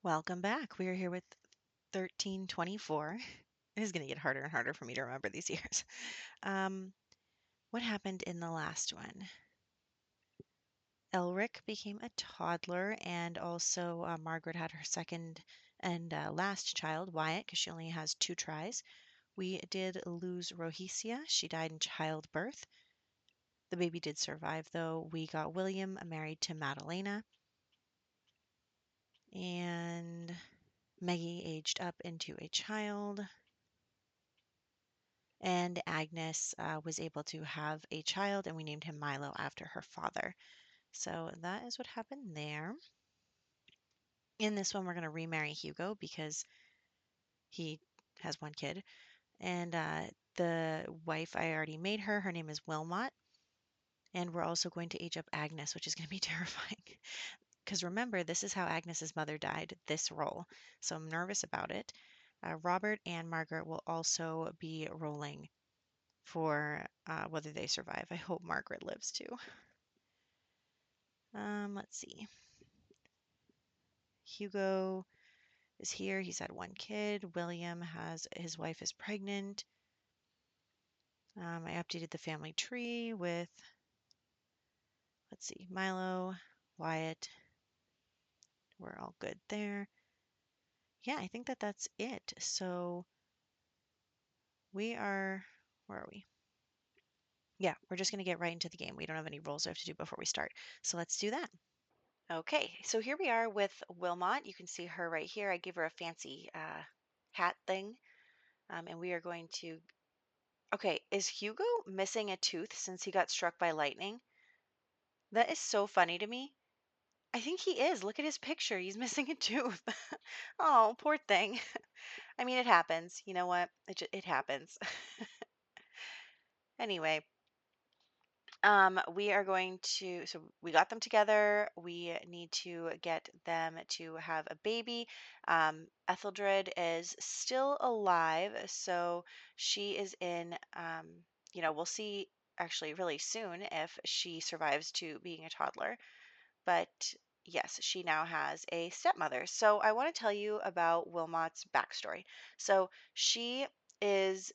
Welcome back. We are here with 1324. It is going to get harder and harder for me to remember these years. Um, what happened in the last one? Elric became a toddler, and also Margaret had her second and last child, Wyatt, because she only has 2 tries. We did lose Rohicia. She died in childbirth. The baby did survive, though. We got William married to Madalena, and Maggie aged up into a child. And Agnes was able to have a child, and we named him Milo after her father. So that is what happened there. In this one, we're going to remarry Hugo because he has 1 kid. And the wife, I already made her. Her name is Wilmot. And we're also going to age up Agnes, which is going to be terrifying. Because remember, this is how Agnes's mother died, this role. So I'm nervous about it. Robert and Margaret will also be rolling for whether they survive. I hope Margaret lives too. Let's see. Hugo is here. He's had 1 kid. William has his wife is pregnant. I updated the family tree with, let's see, Milo, Wyatt. We're all good there. Yeah, I think that's it. So where are we? Yeah, we're just going to get right into the game. We don't have any rules I have to do before we start. So let's do that. Okay, so here we are with Wilmot. You can see her right here. I gave her a fancy hat thing. And we are going to. Okay, is Hugo missing a tooth since he got struck by lightning? That is so funny to me. I think he is. Look at his picture. He's missing a tooth. Oh, poor thing. I mean, it happens. You know what? It happens. Anyway, we are going to, so we got them together. We need to get them to have a baby. Etheldred is still alive, so she is in, we'll see actually really soon if she survives to being a toddler. But yes, she now has a stepmother. So I want to tell you about Wilmot's backstory. So she is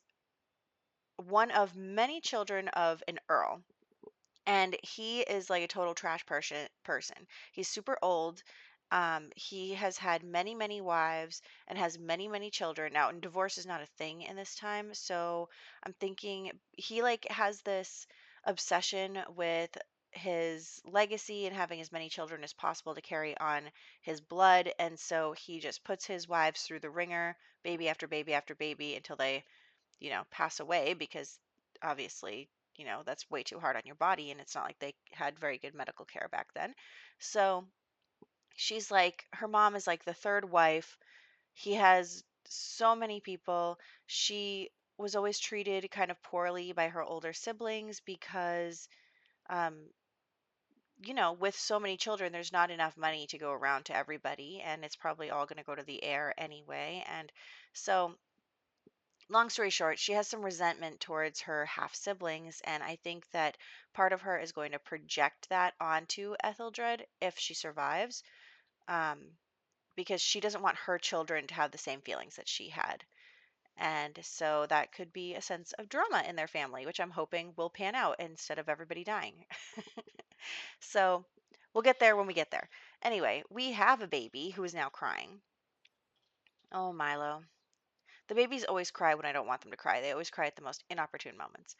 one of many children of an earl, and he is like a total trash person. He's super old. He has had many, many wives and has many, many children. Now, and divorce is not a thing in this time, so I'm thinking he like has this obsession with his legacy and having as many children as possible to carry on his blood, and so he just puts his wives through the ringer, baby after baby after baby, until they pass away, because obviously, that's way too hard on your body, and it's not like they had very good medical care back then. So she's like, her mom is like the third wife. He has so many people. She was always treated kind of poorly by her older siblings because, um, with so many children, there's not enough money to go around to everybody, and it's probably all going to go to the heir anyway. And so long story short, she has some resentment towards her half siblings, and I think that part of her is going to project that onto Etheldred if she survives, um, because she doesn't want her children to have the same feelings that she had. And so that could be a sense of drama in their family, which I'm hoping will pan out instead of everybody dying. So we'll get there when we get there. Anyway, we have a baby who is now crying. Oh, Milo. The babies always cry when I don't want them to cry. They always cry at the most inopportune moments.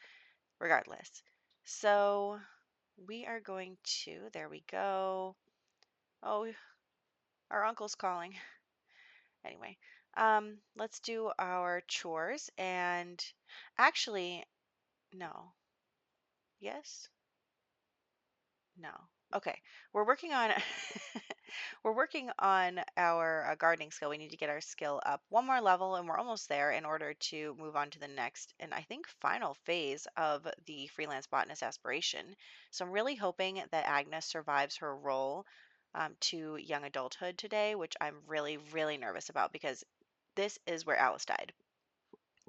Regardless. So we are going to, there we go. Oh, our uncle's calling. Anyway, let's do our chores. And actually, no. Yes? No. Okay. We're working on we're working on our gardening skill. We need to get our skill up 1 more level, and we're almost there in order to move on to the next and I think final phase of the freelance botanist aspiration. So I'm really hoping that Agnes survives her role to young adulthood today, which I'm really, really nervous about because this is where Alice died,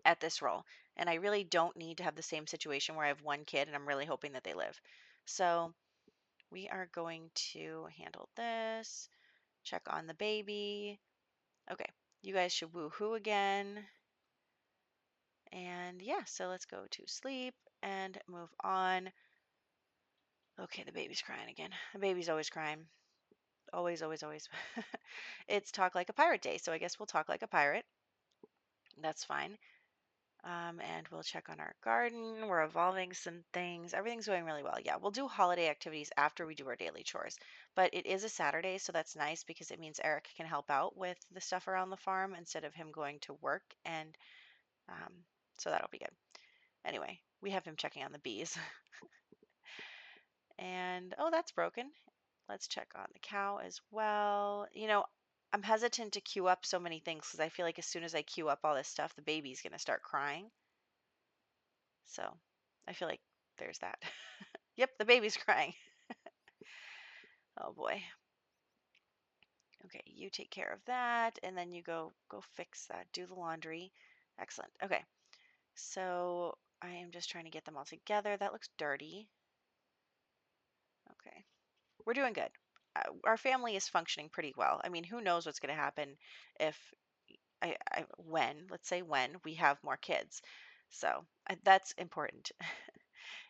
at this role. And I really don't need to have the same situation where I have 1 kid and I'm really hoping that they live. So we are going to handle this, check on the baby. Okay, you guys should woo-hoo again. And yeah, so let's go to sleep and move on. Okay, the baby's crying again. The baby's always crying. Always, always, always. It's talk like a pirate day, so I guess we'll talk like a pirate. That's fine. And we'll check on our garden. We're evolving some things. Everything's going really well. Yeah, we'll do holiday activities after we do our daily chores. But it is a Saturday, so that's nice because it means Eric can help out with the stuff around the farm instead of him going to work. And so that'll be good. Anyway, we have him checking on the bees. And oh, that's broken. Let's check on the cow as well. I'm hesitant to queue up so many things because I feel like as soon as I queue up all this stuff, the baby's going to start crying. So I feel like there's that. Yep, the baby's crying. Oh boy. Okay, you take care of that, and then you go fix that. Do the laundry. Excellent. Okay, so I am just trying to get them all together. That looks dirty. Okay, we're doing good. Our family is functioning pretty well. I mean, who knows what's going to happen if let's say when we have more kids. So that's important.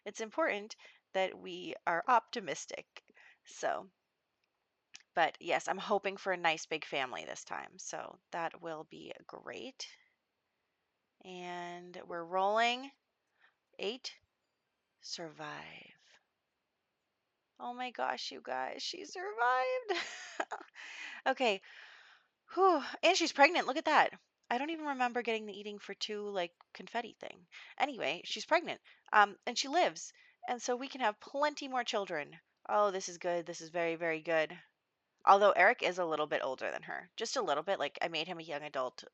It's important that we are optimistic. So, but yes, I'm hoping for a nice big family this time. So that will be great. And we're rolling. 8. Survive. Oh my gosh, you guys, she survived. Okay. Whew. And she's pregnant. Look at that. I don't even remember getting the eating for two like confetti thing. Anyway, she's pregnant. And she lives. And so we can have plenty more children. Oh, this is good. This is very, very good. Although Eric is a little bit older than her. Just a little bit. Like I made him a young adult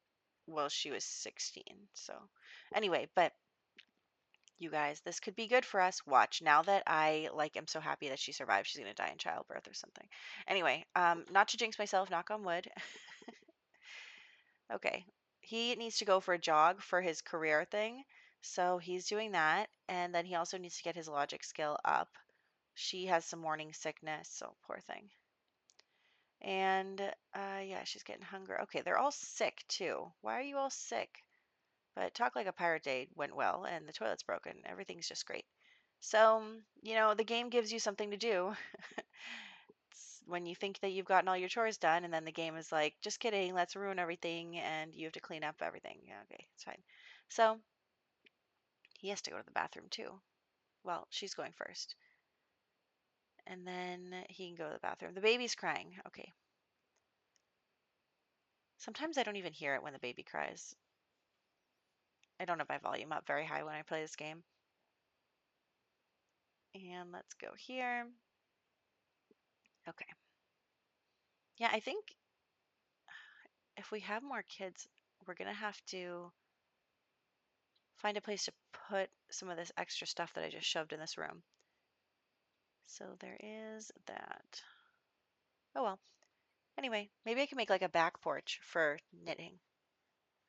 while she was 16. So anyway, but you guys, this could be good for us. Watch. Now that I like am so happy that she survived, she's gonna die in childbirth or something. Anyway, not to jinx myself, knock on wood. Okay. He needs to go for a jog for his career thing. So he's doing that. And then he also needs to get his logic skill up. She has some morning sickness, so poor thing. And yeah, she's getting hunger. Okay, they're all sick too. Why are you all sick? But Talk Like a Pirate Day went well, and the toilet's broken. Everything's just great. So, the game gives you something to do. It's when you think that you've gotten all your chores done, and then the game is like, just kidding, let's ruin everything, and you have to clean up everything. Yeah, okay, it's fine. So he has to go to the bathroom too. Well, she's going first. And then he can go to the bathroom. The baby's crying. Okay. Sometimes I don't even hear it when the baby cries. I don't have my volume up very high when I play this game. And let's go here. Okay. Yeah, I think if we have more kids, we're going to have to find a place to put some of this extra stuff that I just shoved in this room. So there is that. Oh well. Anyway, maybe I can make like a back porch for knitting.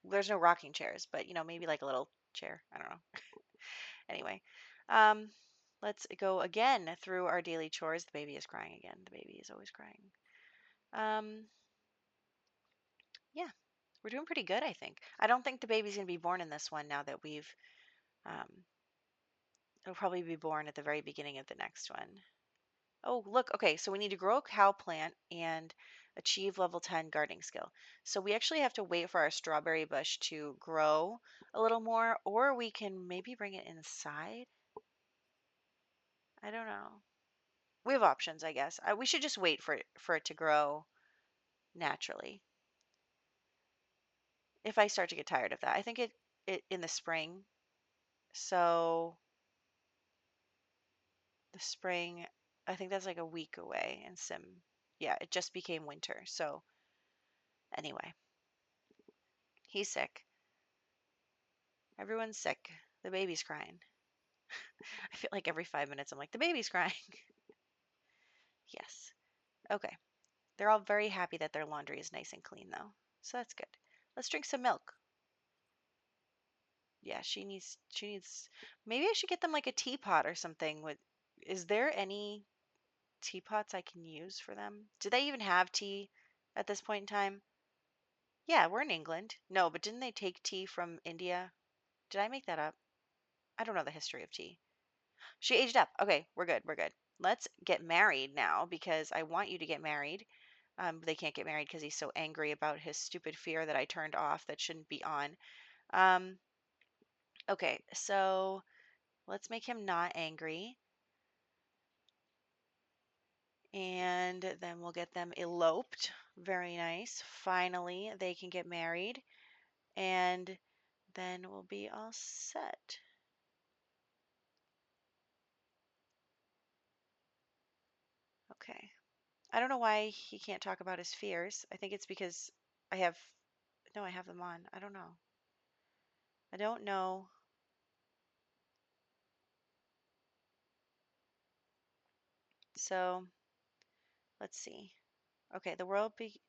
There's no rocking chairs, but maybe like a little chair. I don't know. Anyway, um, let's go again through our daily chores. The baby is crying again. The baby is always crying. Um, yeah, we're doing pretty good, I think. I don't think the baby's gonna be born in this one now that we've um, it'll probably be born at the very beginning of the next one. Oh, look. Okay, so we need to grow a cow plant and achieve level 10 gardening skill. So we actually have to wait for our strawberry bush to grow a little more, or we can maybe bring it inside. I don't know. We have options, I guess. We should just wait for it to grow naturally. If I start to get tired of that, I think it in the spring. So the spring, I think that's like a week away in Sim. Yeah, it just became winter. So anyway, he's sick. Everyone's sick. The baby's crying. I feel like every 5 minutes I'm like, the baby's crying. Yes. Okay. They're all very happy that their laundry is nice and clean though. So that's good. Let's drink some milk. Yeah, she needs maybe I should get them like a teapot or something with is there any teapots I can use for them? Do they even have tea at this point in time? Yeah, we're in England. No, but didn't they take tea from India? Did I make that up? I don't know the history of tea. She aged up. Okay, we're good. We're good. Let's get married now because I want you to get married. They can't get married because he's so angry about his stupid fear that I turned off that shouldn't be on. Um, okay, so let's make him not angry. And then we'll get them eloped. Very nice. Finally, they can get married. And then we'll be all set. Okay. I don't know why he can't talk about his fears. I think it's because I have, no, I have them on. I don't know. I don't know. So let's see. Okay, the world be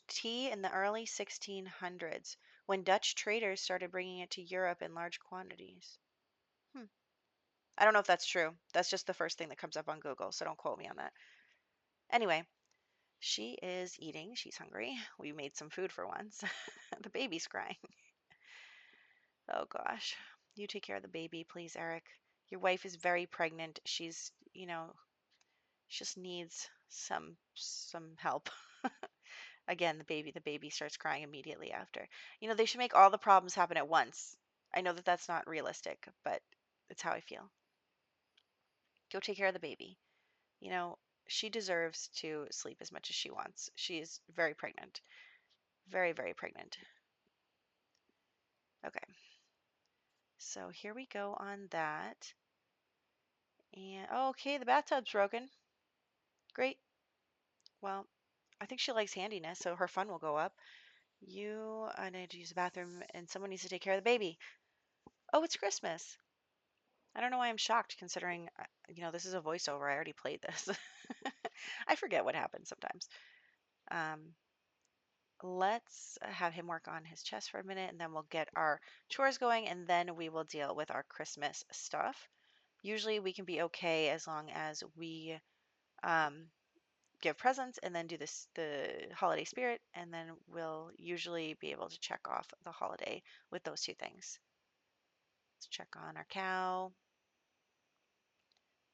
tea in the early 1600s when Dutch traders started bringing it to Europe in large quantities. Hmm. I don't know if that's true. That's just the first thing that comes up on Google, so don't quote me on that. Anyway, she is eating. She's hungry. We made some food for once. The baby's crying. Oh gosh. You take care of the baby, please, Eric. Your wife is very pregnant. She's, she just needs some help. Again, the baby starts crying immediately after. They should make all the problems happen at once. I know that that's not realistic, but it's how I feel. Go take care of the baby. You know, she deserves to sleep as much as she wants. She is very pregnant. Very, very pregnant. Okay. So here we go on that. And oh, okay, the bathtub's broken. Great. Well, I think she likes handiness, so her fun will go up. I need to use the bathroom, and someone needs to take care of the baby. Oh, it's Christmas. I don't know why I'm shocked, considering, this is a voiceover. I already played this. I forget what happens sometimes. Um, let's have him work on his chest for a minute, and then we'll get our chores going, and then we will deal with our Christmas stuff. Usually we can be okay as long as we um, give presents and then do the holiday spirit, and then we'll usually be able to check off the holiday with those two things. Let's check on our cow.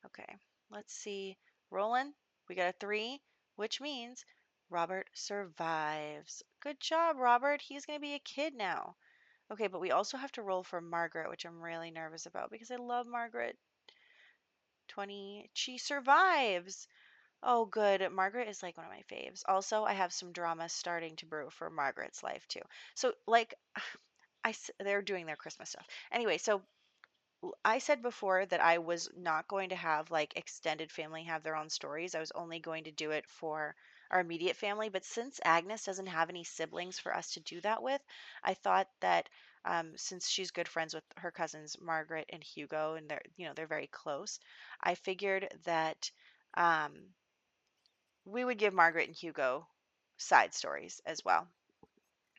Okay, let's see. Rolling, we got a 3, which means Robert survives. Good job, Robert. He's going to be a kid now. Okay, but we also have to roll for Margaret, which I'm really nervous about because I love Margaret. 20. She survives. Oh, good. Margaret is like one of my faves. Also, I have some drama starting to brew for Margaret's life too. So, like, they're doing their Christmas stuff. Anyway, so I said before that I was not going to have like extended family have their own stories. I was only going to do it for our immediate family. But since Agnes doesn't have any siblings for us to do that with, I thought that since she's good friends with her cousins Margaret and Hugo, and they're very close, I figured that um, we would give Margaret and Hugo side stories as well.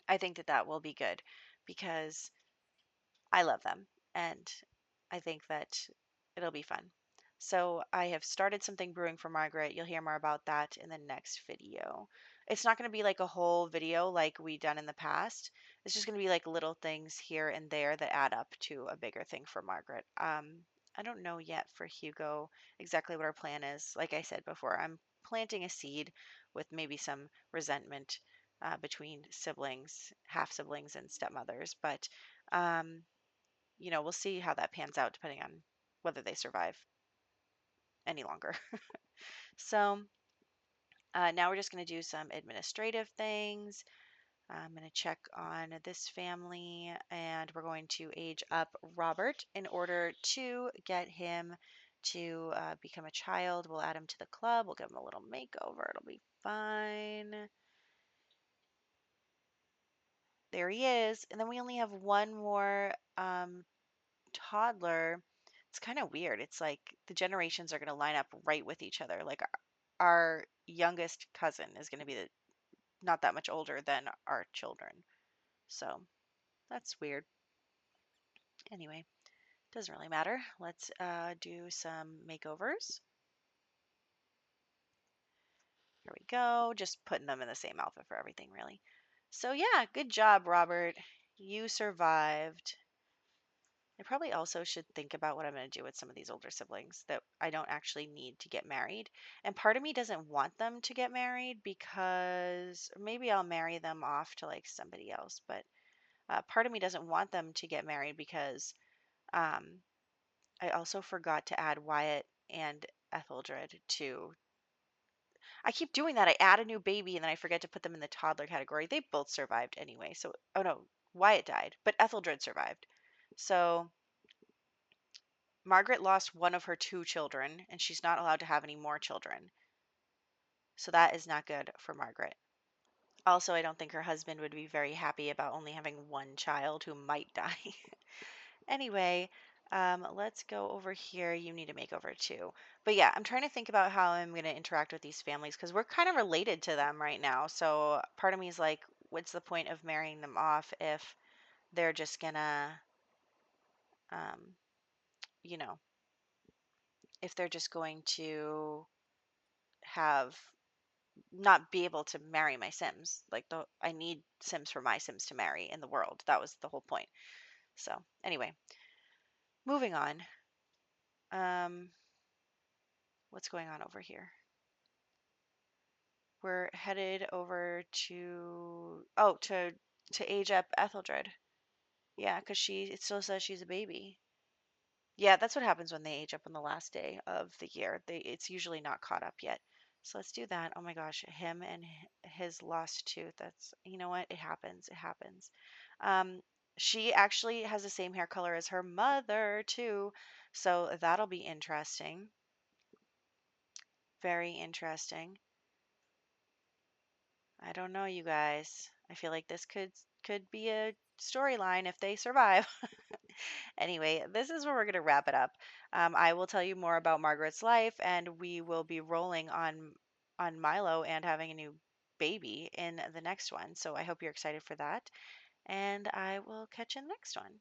I think that that will be good because I love them, and I think that it'll be fun. So I have started something brewing for Margaret. You'll hear more about that in the next video. It's not going to be like a whole video like we done in the past. It's just going to be like little things here and there that add up to a bigger thing for Margaret. I don't know yet for Hugo exactly what our plan is. Like I said before, I'm planting a seed with maybe some resentment between siblings, half siblings, and stepmothers. But um, we'll see how that pans out depending on whether they survive any longer. So now we're just going to do some administrative things. I'm going to check on this family and we're going to age up Robert in order to get him to become a child. We'll add him to the club. We'll give him a little makeover. It'll be fine. There he is. And then we only have one more toddler. It's kind of weird. It's like the generations are going to line up right with each other. Like our youngest cousin is going to be not that much older than our children. So that's weird. Anyway, doesn't really matter. Let's do some makeovers. Here we go. Just putting them in the same outfit for everything, really. So yeah, good job, Robert. You survived. I probably also should think about what I'm going to do with some of these older siblings that I don't actually need to get married. And part of me doesn't want them to get married because or maybe I'll marry them off to like somebody else. But part of me doesn't want them to get married because um, I also forgot to add Wyatt and Etheldred to. I keep doing that. I add a new baby and then I forget to put them in the toddler category. They both survived anyway. So, oh no, Wyatt died, but Etheldred survived. So Margaret lost one of her two children, and she's not allowed to have any more children. So that is not good for Margaret. Also, I don't think her husband would be very happy about only having one child who might die. Anyway, let's go over here. You need a makeover too. But yeah, I'm trying to think about how I'm going to interact with these families because we're kind of related to them right now. So part of me is like, what's the point of marrying them off if they're just gonna, um, you know, if they're just going to have not be able to marry my Sims. Like I need Sims for my Sims to marry in the world. That was the whole point. So anyway, moving on. Um, what's going on over here? We're headed over to to age up Etheldred. Yeah, because it still says she's a baby. Yeah, that's what happens when they age up on the last day of the year. It's usually not caught up yet. So let's do that. Oh my gosh, him and his lost tooth. That's, you know what? It happens. It happens. Um, she actually has the same hair color as her mother too. So that'll be interesting. Very interesting. I don't know, you guys. I feel like this could be a storyline if they survive. Anyway, this is where we're going to wrap it up. I will tell you more about Margaret's life, and we will be rolling on Milo and having a new baby in the next one. So I hope you're excited for that, and I will catch you in the next one.